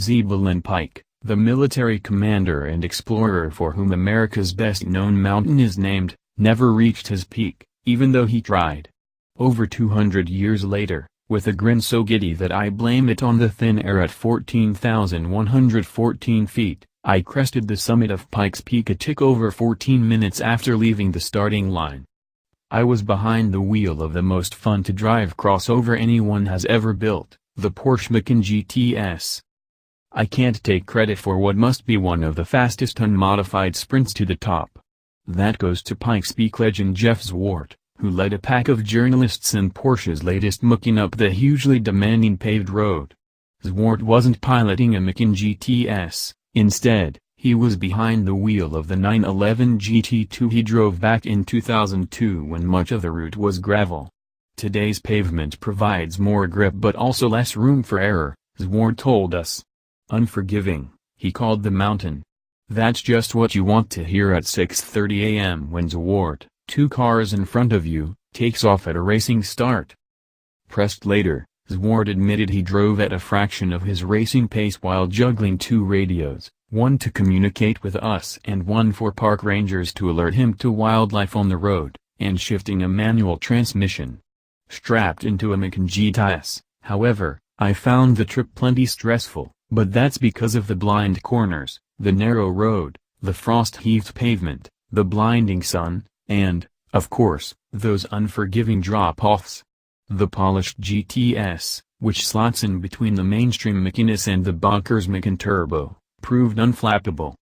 Zebulon Pike, the military commander and explorer for whom America's best-known mountain is named, never reached his peak, even though he tried. Over 200 years later, with a grin so giddy that I blame it on the thin air at 14,114 feet, I crested the summit of Pikes Peak a tick over 14 minutes after leaving the starting line. I was behind the wheel of the most fun-to-drive crossover anyone has ever built, the Porsche Macan GTS. I can't take credit for what must be one of the fastest unmodified sprints to the top. That goes to Pikes Peak legend Jeff Zwart, who led a pack of journalists in Porsche's latest Macan up the hugely demanding paved road. Zwart wasn't piloting a Macan GTS, instead, he was behind the wheel of the 911 GT2 he drove back in 2002 when much of the route was gravel. Today's pavement provides more grip but also less room for error, Zwart told us. Unforgiving, he called the mountain. That's just what you want to hear at 6:30 a.m. when Zwart, 2 cars in front of you, takes off at a racing start. Pressed later, Zwart admitted he drove at a fraction of his racing pace while juggling 2 radios, one to communicate with us and one for park rangers to alert him to wildlife on the road, and shifting a manual transmission. Strapped into a Macan GTS, however, I found the trip plenty stressful, but that's because of the blind corners, the narrow road, the frost-heaved pavement, the blinding sun, and, of course, those unforgiving drop-offs. The polished GTS, which slots in between the mainstream Macan's and the bonkers Macan Turbo, proved unflappable.